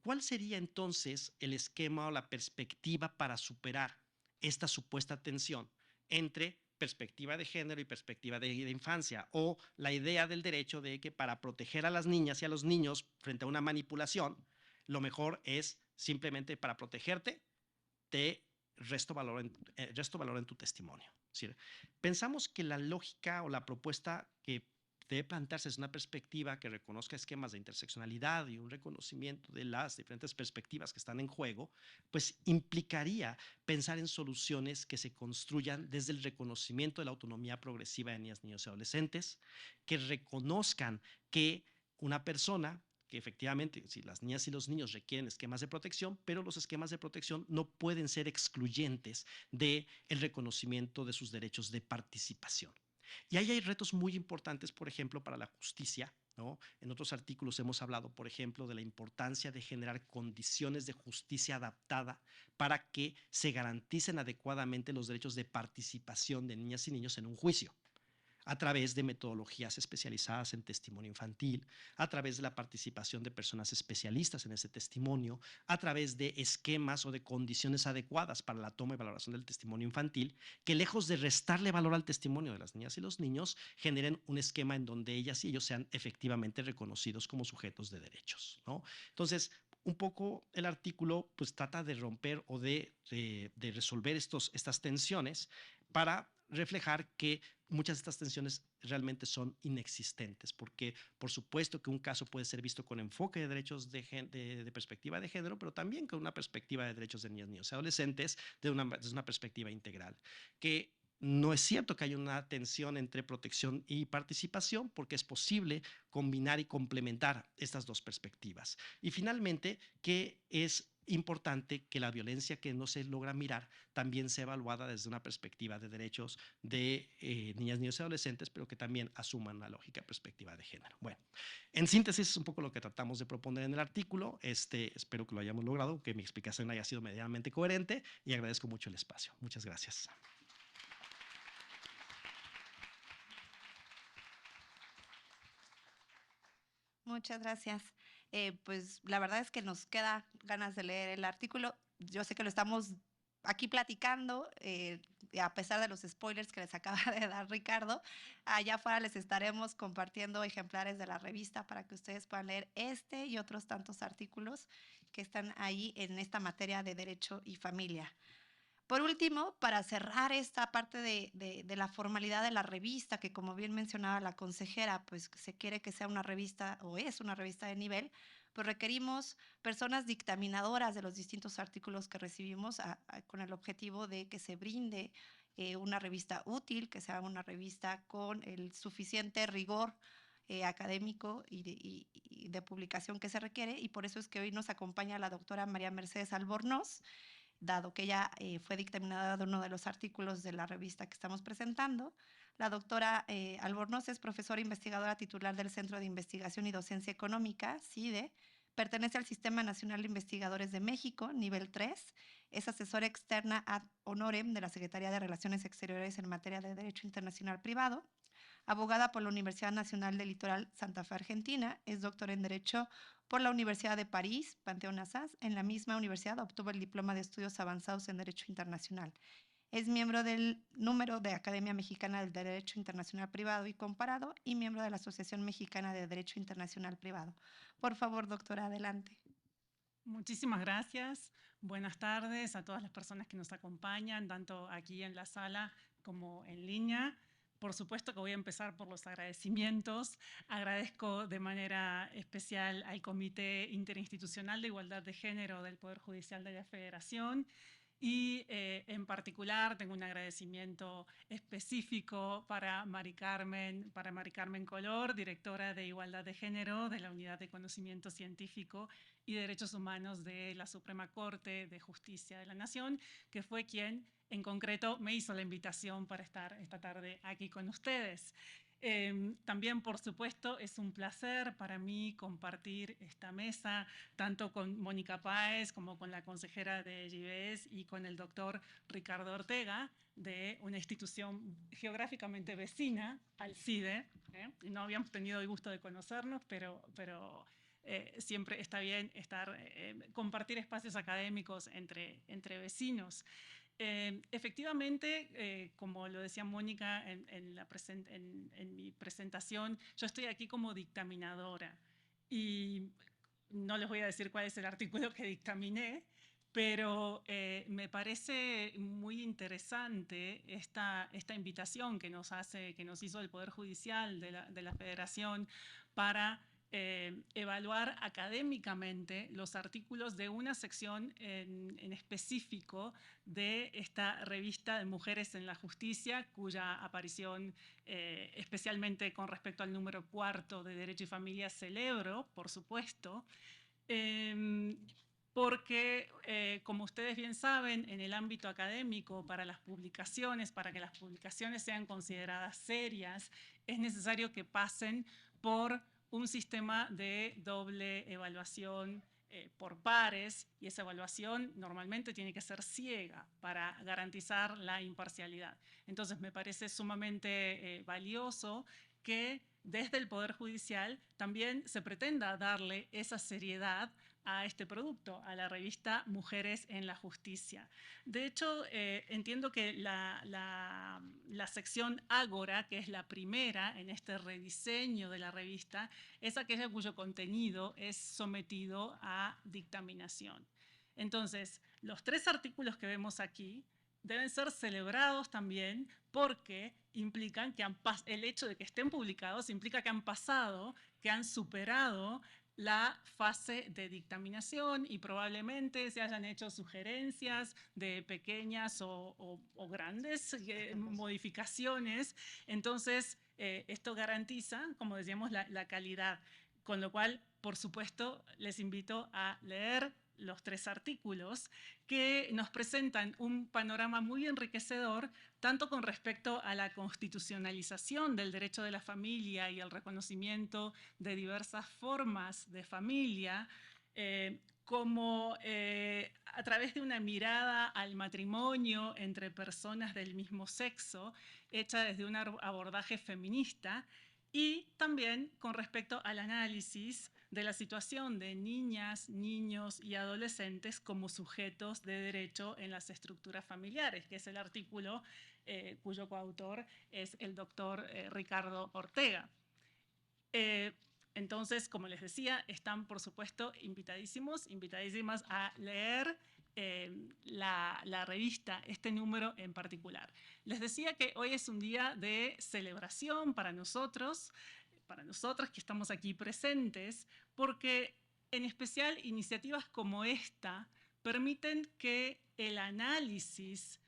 D: ¿cuál sería entonces el esquema o la perspectiva para superar esta supuesta tensión entre perspectiva de género y perspectiva de infancia, o la idea del derecho de que para proteger a las niñas y a los niños frente a una manipulación, lo mejor es simplemente para protegerte, te resto valor en tu testimonio? Es decir, pensamos que la lógica o la propuesta que debe plantearse es una perspectiva que reconozca esquemas de interseccionalidad y un reconocimiento de las diferentes perspectivas que están en juego, pues implicaría pensar en soluciones que se construyan desde el reconocimiento de la autonomía progresiva de niñas, niños y adolescentes, que reconozcan que una persona que efectivamente, si las niñas y los niños requieren esquemas de protección, pero los esquemas de protección no pueden ser excluyentes del reconocimiento de sus derechos de participación. Y ahí hay retos muy importantes, por ejemplo, para la justicia, ¿no? En otros artículos hemos hablado, por ejemplo, de la importancia de generar condiciones de justicia adaptada para que se garanticen adecuadamente los derechos de participación de niñas y niños en un juicio, a través de metodologías especializadas en testimonio infantil, a través de la participación de personas especialistas en ese testimonio, a través de esquemas o de condiciones adecuadas para la toma y valoración del testimonio infantil, que lejos de restarle valor al testimonio de las niñas y los niños, generen un esquema en donde ellas y ellos sean efectivamente reconocidos como sujetos de derechos, ¿no? Entonces, un poco el artículo pues trata de romper o de resolver estas tensiones para reflejar que muchas de estas tensiones realmente son inexistentes, porque por supuesto que un caso puede ser visto con enfoque de derechos de perspectiva de género, pero también con una perspectiva de derechos de niñas, niños y adolescentes desde una perspectiva integral, que no es cierto que haya una tensión entre protección y participación, porque es posible combinar y complementar estas dos perspectivas. Y finalmente, que es importante que la violencia que no se logra mirar también sea evaluada desde una perspectiva de derechos de niñas, niños y adolescentes, pero que también asuman una lógica perspectiva de género. Bueno, en síntesis es un poco lo que tratamos de proponer en el artículo. Espero que lo hayamos logrado, que mi explicación haya sido medianamente coherente, y agradezco mucho el espacio. Muchas gracias.
B: Muchas gracias. Pues la verdad es que nos queda ganas de leer el artículo. Yo sé que lo estamos aquí platicando, a pesar de los spoilers que les acaba de dar Ricardo. Allá afuera les estaremos compartiendo ejemplares de la revista para que ustedes puedan leer este y otros tantos artículos que están ahí en esta materia de derecho y familia. Por último, para cerrar esta parte de la formalidad de la revista, que como bien mencionaba la consejera, pues se quiere que sea una revista o es una revista de nivel, pues requerimos personas dictaminadoras de los distintos artículos que recibimos con el objetivo de que se brinde una revista útil, que sea una revista con el suficiente rigor académico y de publicación que se requiere, y por eso es que hoy nos acompaña la doctora María Mercedes Albornoz, dado que ella fue dictaminadora de uno de los artículos de la revista que estamos presentando. La doctora Albornoz es profesora investigadora titular del Centro de Investigación y Docencia Económica, CIDE, pertenece al Sistema Nacional de Investigadores de México, nivel 3, es asesora externa ad honorem de la Secretaría de Relaciones Exteriores en materia de Derecho Internacional Privado, abogada por la Universidad Nacional del Litoral Santa Fe, Argentina, es doctora en Derecho por la Universidad de París, Panteón Assas. En la misma universidad obtuvo el diploma de estudios avanzados en Derecho Internacional. Es miembro del número de Academia Mexicana del Derecho Internacional Privado y Comparado y miembro de la Asociación Mexicana de Derecho Internacional Privado. Por favor, doctora, adelante.
E: Muchísimas gracias. Buenas tardes a todas las personas que nos acompañan, tanto aquí en la sala como en línea. Por supuesto que voy a empezar por los agradecimientos. Agradezco de manera especial al Comité Interinstitucional de Igualdad de Género del Poder Judicial de la Federación Y en particular tengo un agradecimiento específico para Mari Carmen Color, directora de Igualdad de Género de la Unidad de Conocimiento Científico y Derechos Humanos de la Suprema Corte de Justicia de la Nación, que fue quien en concreto me hizo la invitación para estar esta tarde aquí con ustedes. También, por supuesto, es un placer para mí compartir esta mesa, tanto con Mónica Páez como con la consejera de GBS y con el doctor Ricardo Ortega, de una institución geográficamente vecina al CIDE. No habíamos tenido el gusto de conocernos, pero siempre está bien compartir espacios académicos entre vecinos. Efectivamente, como lo decía Mónica en mi presentación, yo estoy aquí como dictaminadora y no les voy a decir cuál es el artículo que dictaminé, pero me parece muy interesante esta invitación que nos hizo el Poder Judicial de la Federación para evaluar académicamente los artículos de una sección en específico de esta revista de Mujeres en la Justicia, cuya aparición, especialmente con respecto al número 4 de Derecho y Familia, celebro, por supuesto, porque, como ustedes bien saben, en el ámbito académico, para que las publicaciones sean consideradas serias, es necesario que pasen por un sistema de doble evaluación por pares, y esa evaluación normalmente tiene que ser ciega para garantizar la imparcialidad. Entonces me parece sumamente valioso que desde el Poder Judicial también se pretenda darle esa seriedad a este producto, a la revista Mujeres en la Justicia. De hecho, entiendo que la sección Ágora, que es la primera en este rediseño de la revista, es aquella cuyo contenido es sometido a dictaminación. Entonces, los 3 artículos que vemos aquí deben ser celebrados también porque implican que el hecho de que estén publicados implica que han pasado, que han superado la fase de dictaminación y probablemente se hayan hecho sugerencias de pequeñas o grandes modificaciones. Entonces, esto garantiza, como decíamos, la calidad. Con lo cual, por supuesto, les invito a leer los 3 artículos que nos presentan un panorama muy enriquecedor, tanto con respecto a la constitucionalización del derecho de la familia y el reconocimiento de diversas formas de familia, como a través de una mirada al matrimonio entre personas del mismo sexo, hecha desde un abordaje feminista, y también con respecto al análisis de la situación de niñas, niños y adolescentes como sujetos de derecho en las estructuras familiares, que es el artículo cuyo coautor es el doctor Ricardo Ortega. Entonces, como les decía, están por supuesto invitadísimas a leer la revista, este número en particular. Les decía que hoy es un día de celebración para nosotras que estamos aquí presentes, porque en especial iniciativas como esta permiten que el análisis,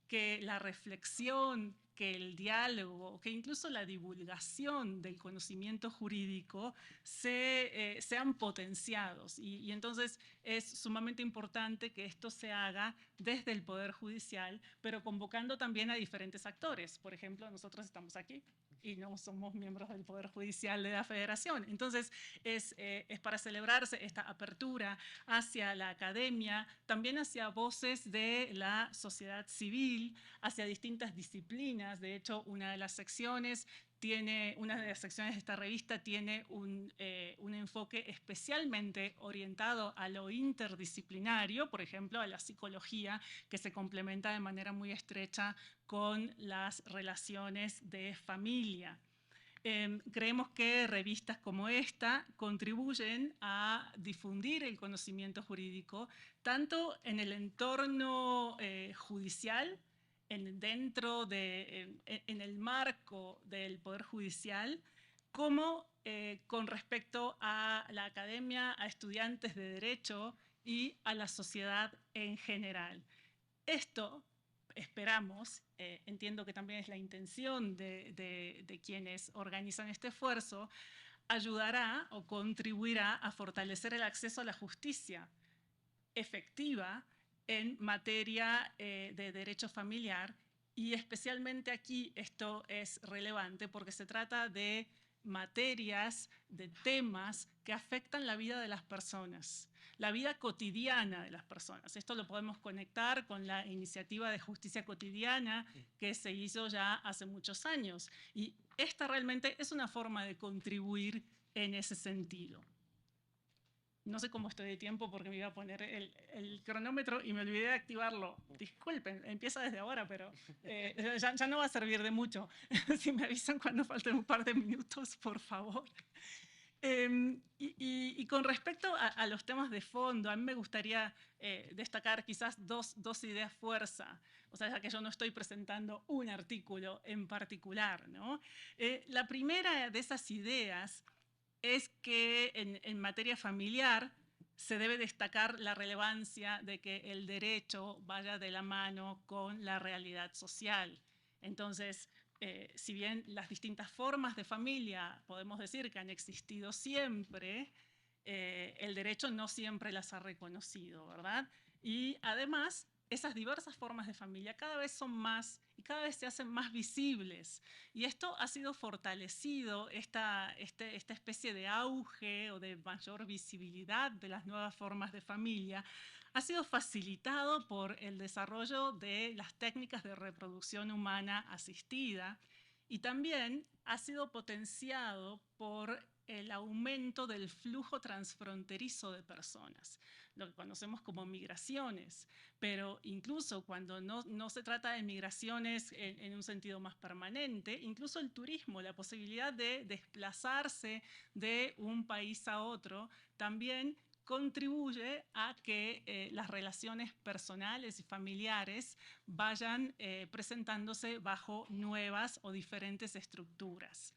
E: que la reflexión, que el diálogo, que incluso la divulgación del conocimiento jurídico sean potenciados. Y entonces es sumamente importante que esto se haga desde el Poder Judicial, pero convocando también a diferentes actores. Por ejemplo, nosotros estamos aquí y no somos miembros del Poder Judicial de la Federación. Entonces es para celebrarse esta apertura hacia la academia, también hacia voces de la sociedad civil, hacia distintas disciplinas. De hecho, una de las secciones de esta revista tiene un enfoque especialmente orientado a lo interdisciplinario, por ejemplo, a la psicología, que se complementa de manera muy estrecha con las relaciones de familia. Creemos que revistas como esta contribuyen a difundir el conocimiento jurídico, tanto en el entorno judicial, en el marco del Poder Judicial, como con respecto a la academia, a estudiantes de Derecho y a la sociedad en general. Esto esperamos, entiendo que también es la intención de quienes organizan este esfuerzo, ayudará o contribuirá a fortalecer el acceso a la justicia efectiva en materia de derecho familiar, y especialmente aquí esto es relevante porque se trata de materias, de temas que afectan la vida de las personas, la vida cotidiana de las personas. Esto lo podemos conectar con la iniciativa de justicia cotidiana que se hizo ya hace muchos años, y esta realmente es una forma de contribuir en ese sentido. No sé cómo estoy de tiempo porque me iba a poner el cronómetro y me olvidé de activarlo. Disculpen, empieza desde ahora, pero ya no va a servir de mucho. Si me avisan cuando falten un par de minutos, por favor. Y con respecto a los temas de fondo, a mí me gustaría destacar quizás dos ideas fuerza. O sea, ya que yo no estoy presentando un artículo en particular, ¿no? La primera de esas ideas es que en materia familiar se debe destacar la relevancia de que el derecho vaya de la mano con la realidad social. Entonces, si bien las distintas formas de familia podemos decir que han existido siempre, el derecho no siempre las ha reconocido, ¿verdad? Y además, esas diversas formas de familia cada vez son más y cada vez se hacen más visibles. Y esto ha sido fortalecido, esta especie de auge o de mayor visibilidad de las nuevas formas de familia, ha sido facilitado por el desarrollo de las técnicas de reproducción humana asistida, y también ha sido potenciado por el aumento del flujo transfronterizo de personas, lo que conocemos como migraciones. Pero incluso cuando no se trata de migraciones en un sentido más permanente, incluso el turismo, la posibilidad de desplazarse de un país a otro, también contribuye a que las relaciones personales y familiares vayan presentándose bajo nuevas o diferentes estructuras.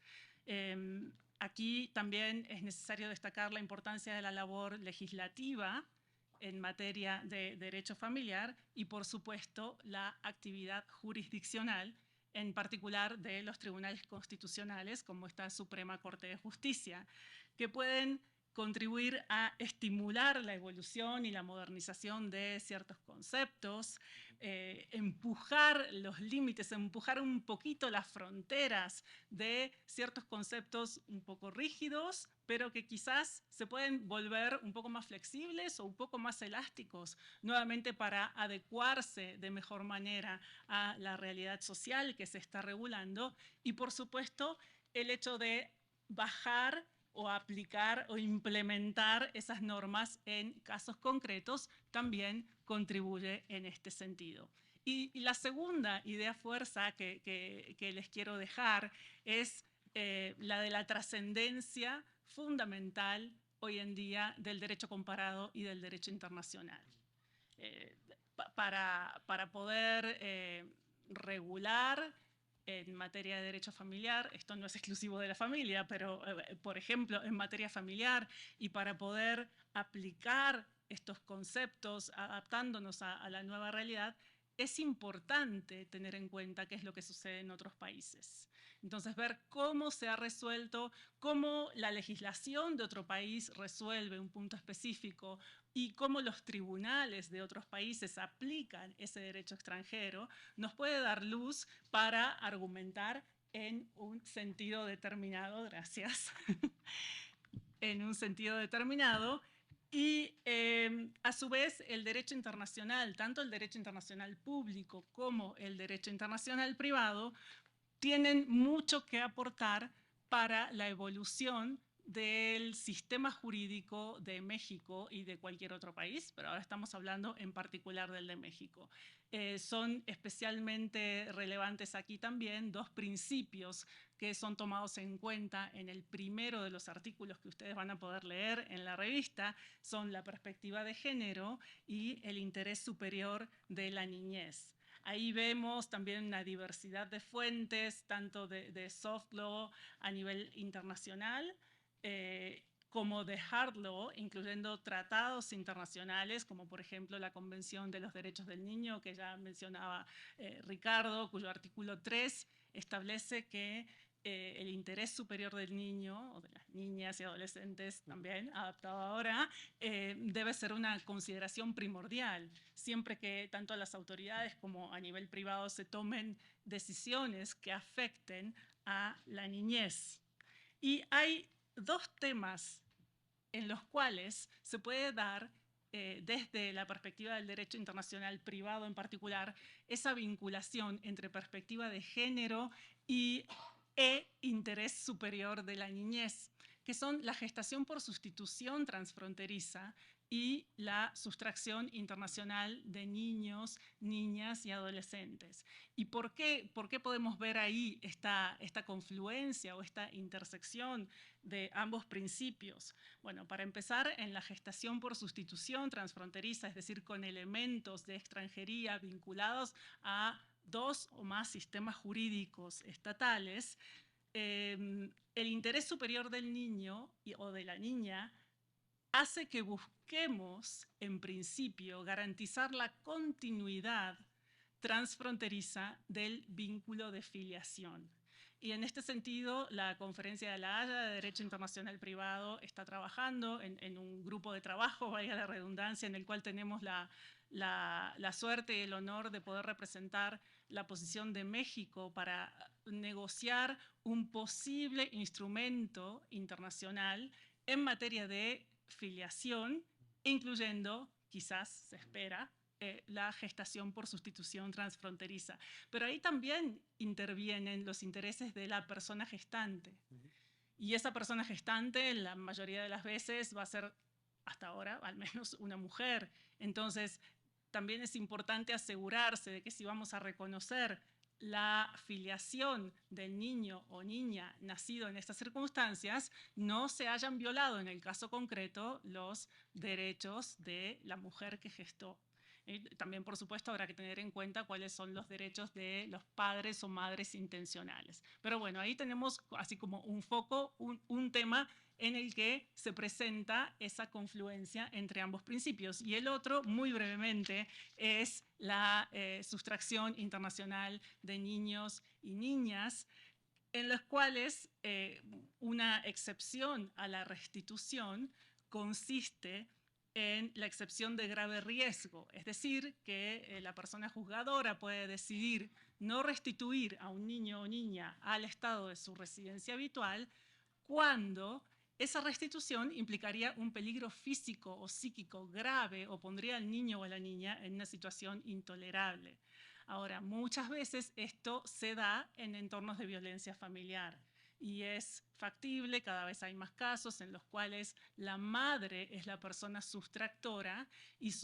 E: Aquí también es necesario destacar la importancia de la labor legislativa en materia de derecho familiar y, por supuesto, la actividad jurisdiccional, en particular de los tribunales constitucionales, como esta Suprema Corte de Justicia, que pueden contribuir a estimular la evolución y la modernización de ciertos conceptos, empujar los límites, empujar un poquito las fronteras de ciertos conceptos un poco rígidos, pero que quizás se pueden volver un poco más flexibles o un poco más elásticos, nuevamente para adecuarse de mejor manera a la realidad social que se está regulando, y por supuesto el hecho de bajar o aplicar o implementar esas normas en casos concretos también contribuye en este sentido. Y la segunda idea fuerza que les quiero dejar es la de la trascendencia fundamental hoy en día del derecho comparado y del derecho internacional. Para poder regular en materia de derecho familiar, esto no es exclusivo de la familia, pero por ejemplo en materia familiar, y para poder aplicar estos conceptos adaptándonos a la nueva realidad, es importante tener en cuenta qué es lo que sucede en otros países. Entonces, ver cómo se ha resuelto, cómo la legislación de otro país resuelve un punto específico y cómo los tribunales de otros países aplican ese derecho extranjero, nos puede dar luz para argumentar en un sentido determinado, gracias, en un sentido determinado. Y a su vez el derecho internacional, tanto el derecho internacional público como el derecho internacional privado, tienen mucho que aportar para la evolución del sistema jurídico de México y de cualquier otro país, pero ahora estamos hablando en particular del de México. Son especialmente relevantes aquí también dos principios que son tomados en cuenta en el primero de los artículos que ustedes van a poder leer en la revista, son la perspectiva de género y el interés superior de la niñez. Ahí vemos también una diversidad de fuentes, tanto de soft law a nivel internacional, como dejarlo, incluyendo tratados internacionales, como por ejemplo la Convención de los Derechos del Niño, que ya mencionaba Ricardo, cuyo artículo 3 establece que el interés superior del niño, o de las niñas y adolescentes también, adaptado ahora, debe ser una consideración primordial, siempre que tanto las autoridades como a nivel privado se tomen decisiones que afecten a la niñez. Y hay dos temas en los cuales se puede dar, desde la perspectiva del derecho internacional privado en particular, esa vinculación entre perspectiva de género e interés superior de la niñez, que son la gestación por sustitución transfronteriza y la sustracción internacional de niños, niñas y adolescentes. ¿Y por qué podemos ver ahí esta confluencia o esta intersección de ambos principios? Bueno, para empezar, en la gestación por sustitución transfronteriza, es decir, con elementos de extranjería vinculados a dos o más sistemas jurídicos estatales, el interés superior del niño o de la niña hace que busquemos, en principio, garantizar la continuidad transfronteriza del vínculo de filiación. Y en este sentido, la Conferencia de La Haya de Derecho Internacional Privado está trabajando en un grupo de trabajo, valga la redundancia, en el cual tenemos la suerte y el honor de poder representar la posición de México para negociar un posible instrumento internacional en materia de filiación, incluyendo, quizás se espera, la gestación por sustitución transfronteriza. Pero ahí también intervienen los intereses de la persona gestante. Y esa persona gestante, la mayoría de las veces, va a ser, hasta ahora, al menos una mujer. Entonces, también es importante asegurarse de que si vamos a reconocer la filiación del niño o niña nacido en estas circunstancias, no se hayan violado en el caso concreto los derechos de la mujer que gestó. También, por supuesto, habrá que tener en cuenta cuáles son los derechos de los padres o madres intencionales. Pero bueno, ahí tenemos así como un foco, un tema en el que se presenta esa confluencia entre ambos principios. Y el otro, muy brevemente, es la sustracción internacional de niños y niñas, en los cuales una excepción a la restitución consiste en la excepción de grave riesgo, es decir, que la persona juzgadora puede decidir no restituir a un niño o niña al estado de su residencia habitual cuando esa restitución implicaría un peligro físico o psíquico grave o pondría al niño o a la niña en una situación intolerable. Ahora, muchas veces esto se da en entornos de violencia familiar y es factible, cada vez hay más casos en los cuales la madre es la persona sustractora y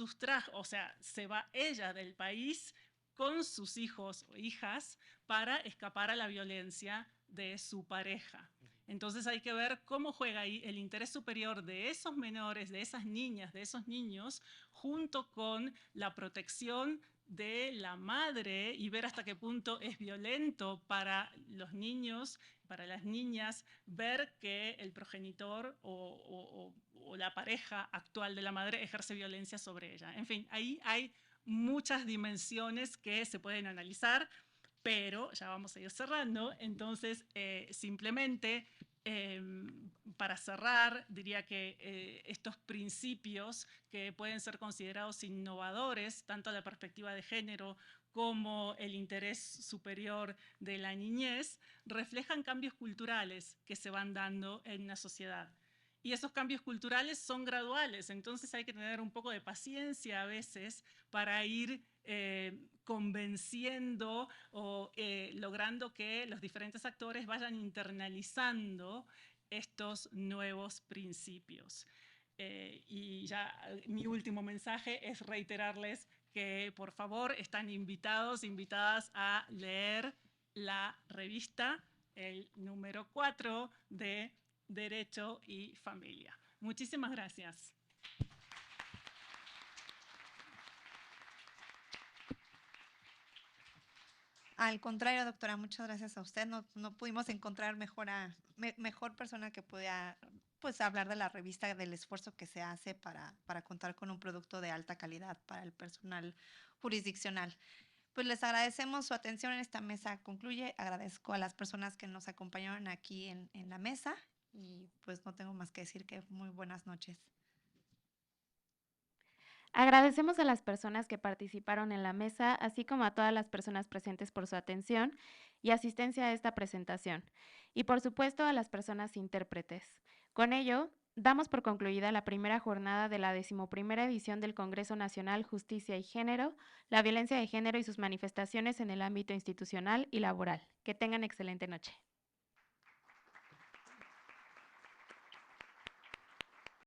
E: o sea, se va ella del país con sus hijos o hijas para escapar a la violencia de su pareja. Entonces hay que ver cómo juega ahí el interés superior de esos menores, de esas niñas, de esos niños, junto con la protección de la madre y ver hasta qué punto es violento para los niños, para las niñas, ver que el progenitor o la pareja actual de la madre ejerce violencia sobre ella. En fin, ahí hay muchas dimensiones que se pueden analizar, pero ya vamos a ir cerrando. Entonces, simplemente para cerrar, diría que estos principios que pueden ser considerados innovadores, tanto a la perspectiva de género como el interés superior de la niñez, reflejan cambios culturales que se van dando en una sociedad. Y esos cambios culturales son graduales, entonces hay que tener un poco de paciencia a veces para ir convenciendo o logrando que los diferentes actores vayan internalizando estos nuevos principios. Y ya mi último mensaje es reiterarles que por favor están invitadas a leer la revista, el número 4 de Derecho y Familia. Muchísimas gracias.
B: Al contrario, doctora, muchas gracias a usted. No pudimos encontrar mejor persona que pudiera pues, hablar de la revista, del esfuerzo que se hace para contar con un producto de alta calidad para el personal jurisdiccional. Pues les agradecemos su atención en esta mesa. Concluye. Agradezco a las personas que nos acompañaron aquí en la mesa y pues no tengo más que decir que muy buenas noches.
A: Agradecemos a las personas que participaron en la mesa, así como a todas las personas presentes por su atención y asistencia a esta presentación, y por supuesto a las personas intérpretes. Con ello, damos por concluida la primera jornada de la 11ª edición del Congreso Nacional Justicia y Género, la violencia de género y sus manifestaciones en el ámbito institucional y laboral. Que tengan excelente noche.